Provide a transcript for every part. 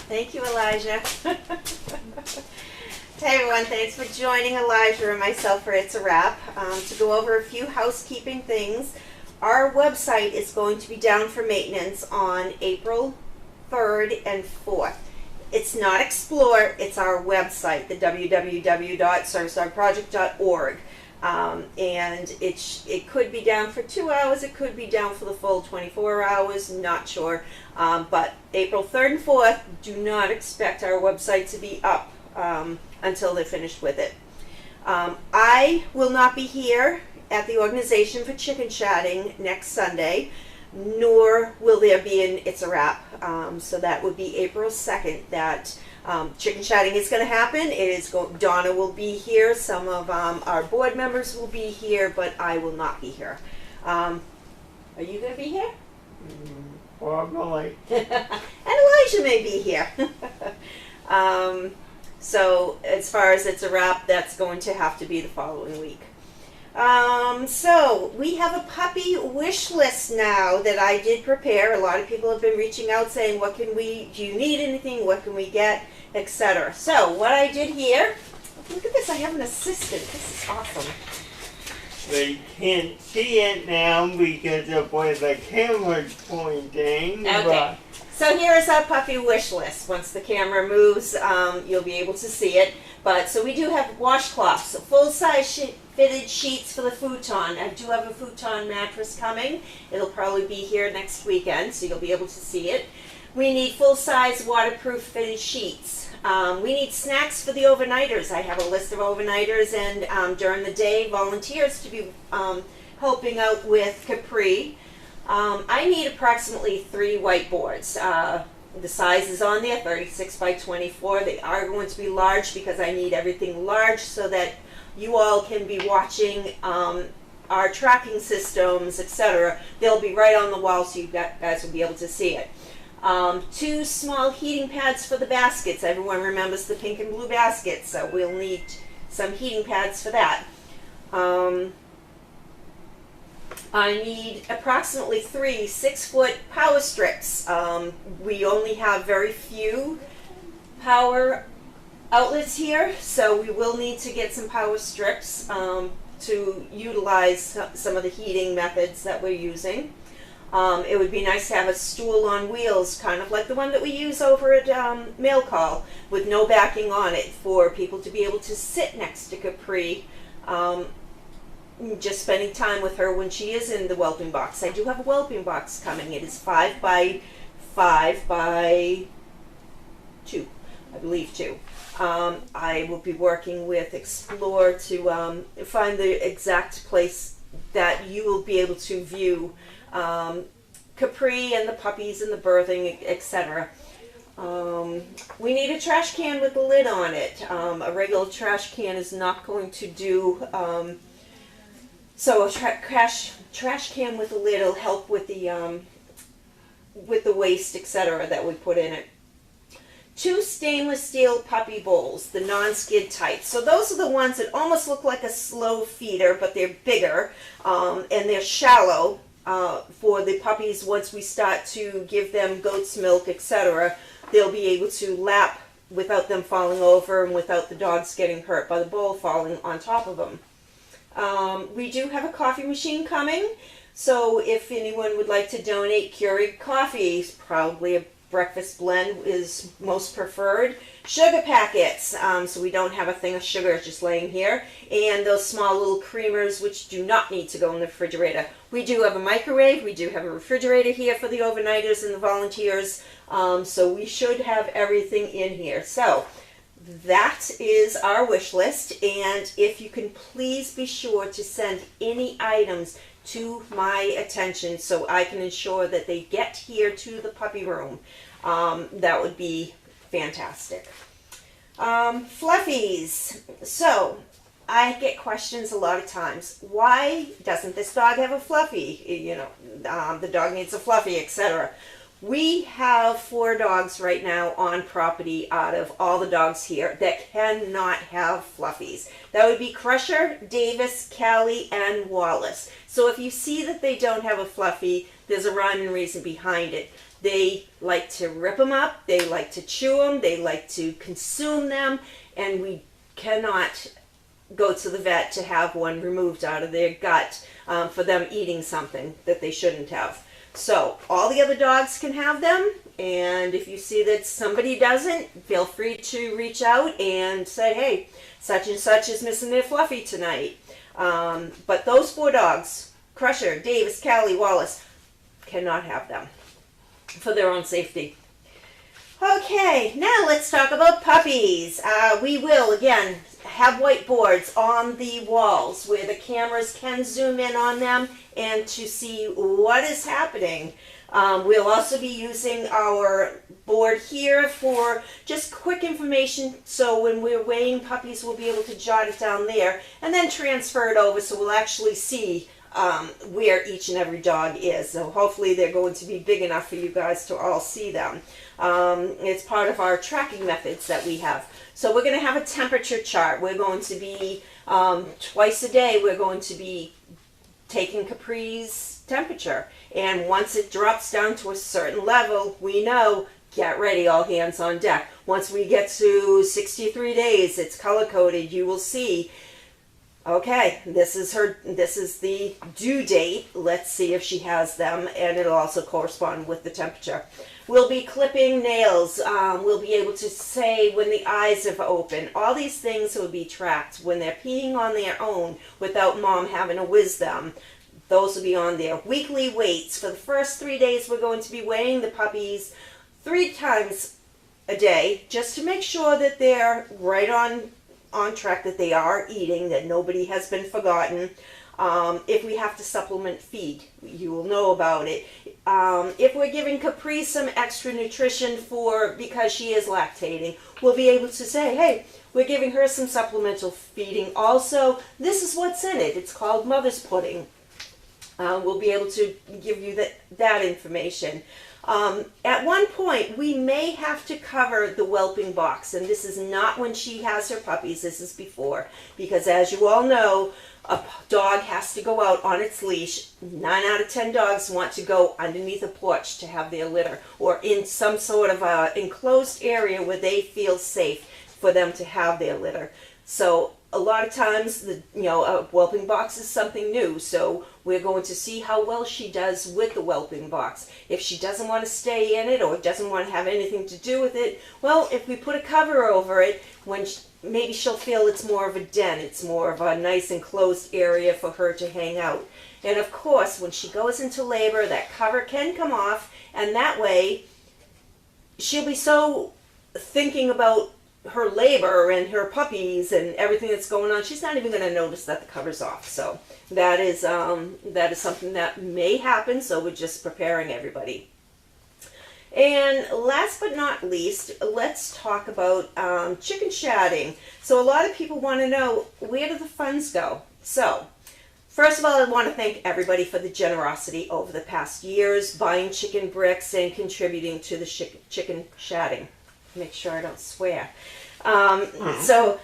Thank you, Elijah. Hey everyone, thanks for joining Elijah and myself for It's a Wrap to go over a few housekeeping things. Our website is going to be down for maintenance on April 3rd and 4th. It's not Explore, it's our website, the www.servicedogproject.org. And it could be down for 2 hours, it could be down for the full 24 hours, not sure. But April 3rd and 4th, do not expect our website to be up until they're finished with it. I will not be here at the organization for chicken chatting next Sunday, nor will there be an It's a Wrap. So that would be April 2nd that chicken chatting is going to happen. Donna will be here, some of our board members will be here, but I will not be here. Are you going to be here? Probably. And Elijah may be here. So as far as It's a Wrap, that's going to have to be the following week. So we have a puppy wish list now that I did prepare. A lot of people have been reaching out saying, do you need anything? What can we get? Etc. So what I did here, look at this, I have an assistant. This is awesome. They can't see it now because of where the camera's pointing. Okay. But So here is our puppy wish list. Once the camera moves, you'll be able to see it. But so we do have washcloths, full-size fitted sheets for the futon. I do have a futon mattress coming. It'll probably be here next weekend, so you'll be able to see it. We need full-size waterproof fitted sheets. We need snacks for the overnighters. I have a list of overnighters, and during the day, volunteers to be helping out with Capree. I need approximately 3 whiteboards. The size is on there, 36 by 24. They are going to be large because I need everything large so that you all can be watching our tracking systems, etc. They'll be right on the wall so you guys will be able to see it. 2 small heating pads for the baskets. Everyone remembers the pink and blue baskets, so we'll need some heating pads for that. I need approximately 3 6-foot PowerStrips. We only have very few power outlets here, so we will need to get some PowerStrips to utilize some of the heating methods that we're using. It would be nice to have a stool on wheels, kind of like the one that we use over at Mail Call, with no backing on it, for people to be able to sit next to Capree, just spending time with her when she is in the whelping box. I do have a whelping box coming. It is 5 by 5 by 2, I believe 2. I will be working with Explore to find the exact place that you will be able to view Capree and the puppies and the birthing, etc. We need a trash can with a lid on it. A regular trash can is not going to do. So a trash can with a lid will help with the waste, etc. that we put in it. 2 stainless steel puppy bowls, the non-skid type. So those are the ones that almost look like a slow feeder, but they're bigger and they're shallow for the puppies. Once we start to give them goat's milk, etc., they'll be able to lap without them falling over and without the dogs getting hurt by the bowl falling on top of them. We do have a coffee machine coming, so if anyone would like to donate Keurig coffee, probably a breakfast blend is most preferred. Sugar packets, so we don't have a thing of sugar just laying here, and those small little creamers which do not need to go in the refrigerator. We do have a microwave, we do have a refrigerator here for the overnighters and the volunteers, so we should have everything in here. So that is our wish list, and if you can please be sure to send any items to my attention so I can ensure that they get here to the puppy room. That would be fantastic. Fluffies. So I get questions a lot of times. Why doesn't this dog have a fluffy? You know, the dog needs a fluffy, etc. We have 4 dogs right now on property out of all the dogs here that cannot have fluffies. That would be Crusher, Davis, Callie, and Wallace. So if you see that they don't have a fluffy, there's a rhyme and reason behind it. They like to rip them up, they like to chew them, they like to consume them, and we cannot go to the vet to have one removed out of their gut for them eating something that they shouldn't have. So all the other dogs can have them, and if you see that somebody doesn't, feel free to reach out and say, hey, such and such is missing their Fluffy tonight. But those 4 dogs, Crusher, Davis, Callie, Wallace, cannot have them for their own safety. Okay, now let's talk about puppies. We will, again, have whiteboards on the walls where the cameras can zoom in on them and to see what is happening. We'll also be using our board here for just quick information, so when we're weighing puppies we'll be able to jot it down there and then transfer it over so we'll actually see where each and every dog is. So hopefully they're going to be big enough for you guys to all see them. It's part of our tracking methods that we have. So we're going to have a temperature chart. We're going to be, twice a day, we're going to be taking Capree's temperature. And once it drops down to a certain level, we know, get ready, all hands on deck. Once we get to 63 days, it's color-coded, you will see, okay, this is the due date. Let's see if she has them, and it'll also correspond with the temperature. We'll be clipping nails. We'll be able to say when the eyes have opened. All these things will be tracked. When they're peeing on their own without mom having to whiz them, those will be on there. Weekly weights. For the first 3 days, we're going to be weighing the puppies 3 times a day, just to make sure that they're right on track, that they are eating, that nobody has been forgotten. If we have to supplement feed, you will know about it. If we're giving Capree some extra nutrition because she is lactating, we'll be able to say, hey, we're giving her some supplemental feeding. Also, this is what's in it. It's called mother's pudding. We'll be able to give you that information. At one point, we may have to cover the whelping box, and this is not when she has her puppies, this is before, because as you all know, a dog has to go out on its leash. 9 out of 10 dogs want to go underneath a porch to have their litter, or in some sort of a enclosed area where they feel safe for them to have their litter. So a lot of times, a whelping box is something new, so we're going to see how well she does with the whelping box. If she doesn't want to stay in it or doesn't want to have anything to do with it, well, if we put a cover over it, maybe she'll feel it's more of a den, it's more of a nice enclosed area for her to hang out. And of course, when she goes into labor, that cover can come off, and that way she'll be so thinking about her labor and her puppies and everything that's going on, she's not even going to notice that the cover's off. So that is something that may happen, so we're just preparing everybody. And last but not least, let's talk about chicken shatting. So a lot of people want to know, where do the funds go? So first of all, I want to thank everybody for the generosity over the past years, buying chicken bricks and contributing to the chicken shatting. Make sure I don't swear. So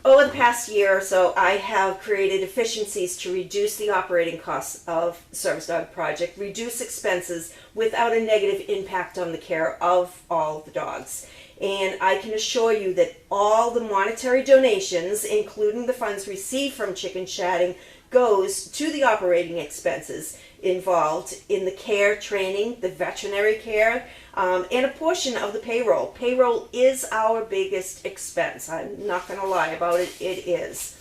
over the past year or so, I have created efficiencies to reduce the operating costs of Service Dog Project, reduce expenses without a negative impact on the care of all the dogs. And I can assure you that all the monetary donations, including the funds received from chicken shatting, goes to the operating expenses involved in the care, training, the veterinary care, and a portion of the payroll. Payroll is our biggest expense. I'm not going to lie about it. It is.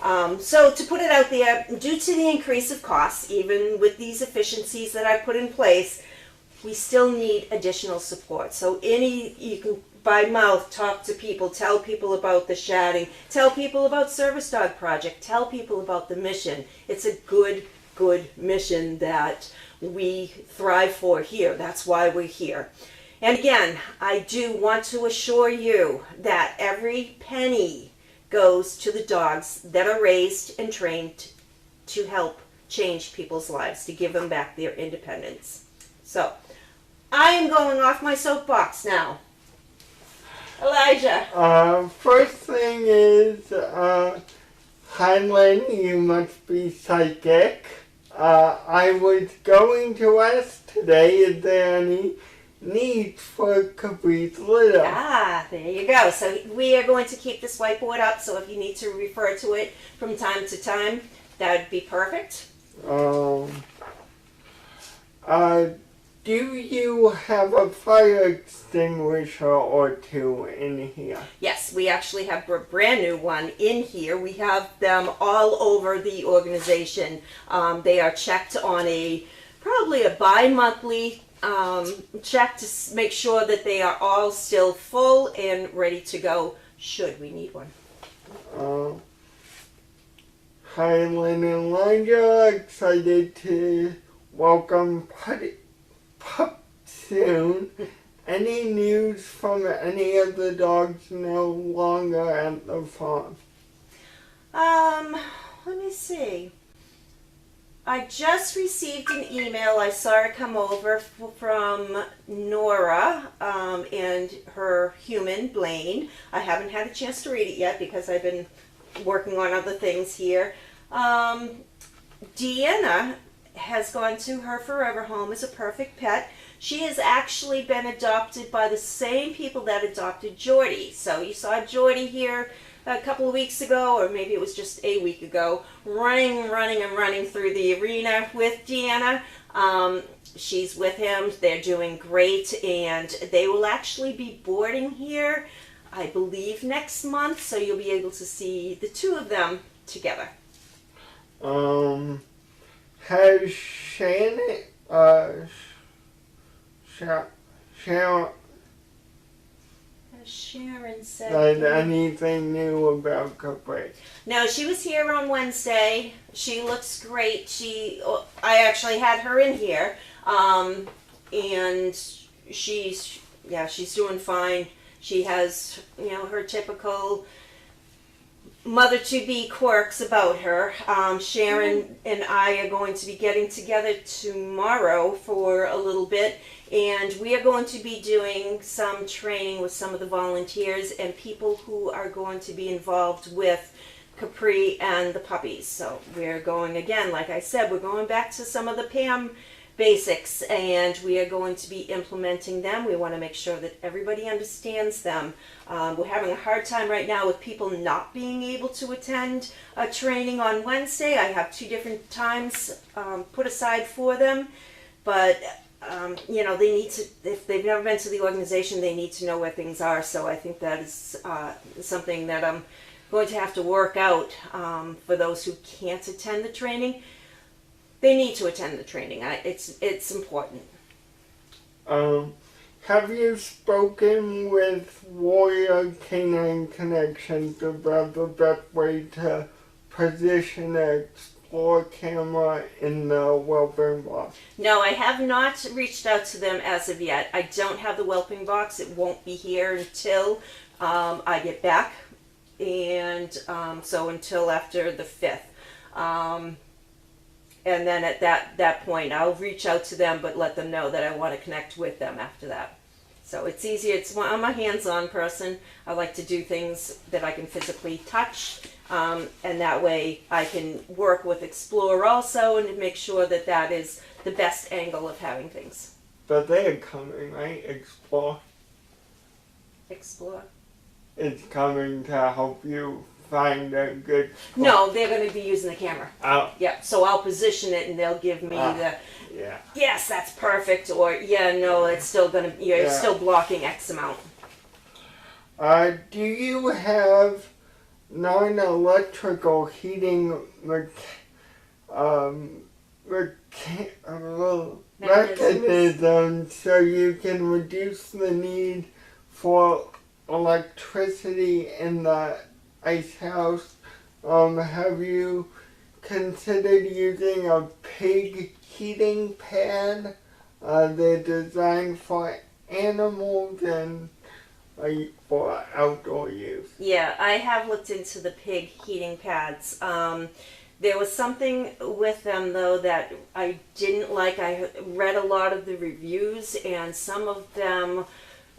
So to put it out there, due to the increase of costs, even with these efficiencies that I've put in place, we still need additional support. So you can by mouth talk to people, tell people about the shatting, tell people about Service Dog Project, tell people about the mission. It's a good mission that we thrive for here. That's why we're here. And again, I do want to assure you that every penny goes to the dogs that are raised and trained to help change people's lives, to give them back their independence. So, I am going off my soapbox now. Elijah. First thing is, hi Lynn, you must be psychic. I was going to ask today, is there any need for Capree's litter? Ah, there you go. So we are going to keep this whiteboard up, so if you need to refer to it from time to time, that would be perfect. Do you have a fire extinguisher or two in here? Yes, we actually have a brand new one in here. We have them all over the organization. They are checked on probably a bi-monthly check to make sure that they are all still full and ready to go should we need one. Hi, Lynn and Linda. Excited to welcome Pup soon. Any news from any of the dogs no longer at the farm? Let me see. I just received an email. I saw it come over from Nora and her human, Blaine. I haven't had a chance to read it yet because I've been working on other things here. Deanna has gone to her forever home as a perfect pet. She has actually been adopted by the same people that adopted Jordy. So you saw Jordy here a couple of weeks ago, or maybe it was just a week ago, running through the arena with Deanna. She's with him. They're doing great, and they will actually be boarding here, I believe, next month, so you'll be able to see the two of them together. Has Sharon Sharon said said anything new about Capree? No, she was here on Wednesday. She looks great. I actually had her in here, and she's doing fine. She has, her typical mother-to-be quirks about her. Sharon and I are going to be getting together tomorrow for a little bit, and we are going to be doing some training with some of the volunteers and people who are going to be involved with Capree and the puppies. So we're going, again, like I said, we're going back to some of the Pam basics, and we are going to be implementing them. We want to make sure that everybody understands them. We're having a hard time right now with people not being able to attend a training on Wednesday. I have 2 different times put aside for them, but they need to, if they've never been to the organization, they need to know where things are. So I think that is something that I'm going to have to work out for those who can't attend the training. They need to attend the training. It's important. Have you spoken with Warrior Canine Connections about the best way to position an Explore camera in the whelping box? No, I have not reached out to them as of yet. I don't have the whelping box. It won't be here until I get back, and so until after the 5th. And then at that point, I'll reach out to them, but let them know that I want to connect with them after that. So it's easier. I'm a hands-on person. I like to do things that I can physically touch, and that way I can work with Explore also and make sure that that is the best angle of having things. But they're coming, right? Explore. Explore? It's coming to help you find a good spot. No, they're going to be using the camera. Oh. Yeah, so I'll position it and they'll give me the, yeah. Yes, that's perfect, or yeah, no, it's still going to, you're still blocking X amount. Do you have non-electrical heating mechanisms so you can reduce the need for electricity in the ice house? Have you considered using a pig heating pad? They're designed for animals and for outdoor use. Yeah, I have looked into the pig heating pads. There was something with them though that I didn't like. I read a lot of the reviews, and some of them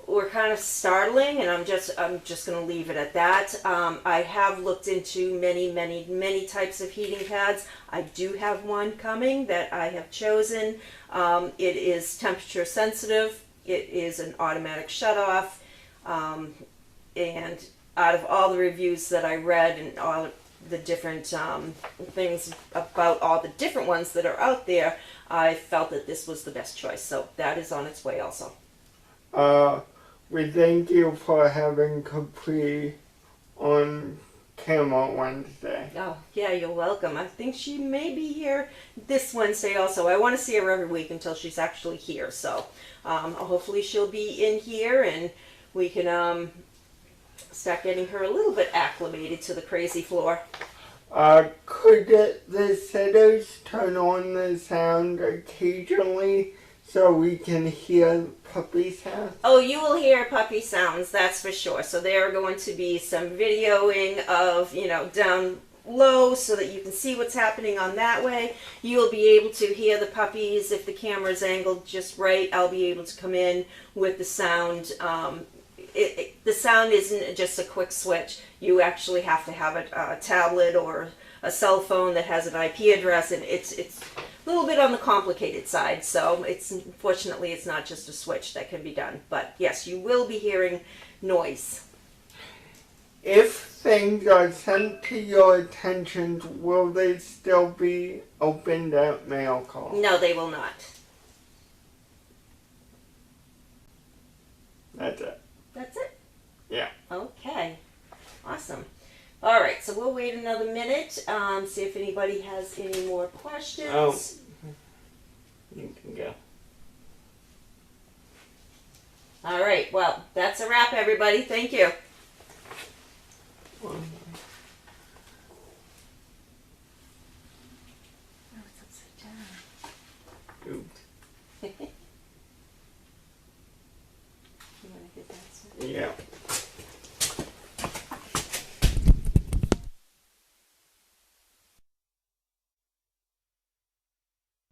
were kind of startling, and I'm just going to leave it at that. I have looked into many types of heating pads. I do have one coming that I have chosen. It is temperature sensitive. It is an automatic shutoff, and out of all the reviews that I read and all the different things about all the different ones that are out there, I felt that this was the best choice. So that is on its way also. We thank you for having Capree on camera Wednesday. Oh, yeah, you're welcome. I think she may be here this Wednesday also. I want to see her every week until she's actually here. So hopefully she'll be in here and we can start getting her a little bit acclimated to the crazy floor. Could the sitters turn on the sound occasionally so we can hear puppy sounds? Oh, you will hear puppy sounds, that's for sure. So there are going to be some videoing of, down low so that you can see what's happening on that way. You will be able to hear the puppies if the camera's angled just right. I'll be able to come in with the sound. The sound isn't just a quick switch. You actually have to have a tablet or a cell phone that has an IP address, and it's a little bit on the complicated side. So unfortunately it's not just a switch that can be done. But yes, you will be hearing noise. If things are sent to your attention, will they still be opened at mail call? No, they will not. That's it. That's it? Yeah. Okay. Awesome. All right, so we'll wait another minute, see if anybody has any more questions. Oh, you can go. All right, well, that's a wrap, everybody. Thank you. Well, Oh, it's upside down. oops. You want to get that? Yeah.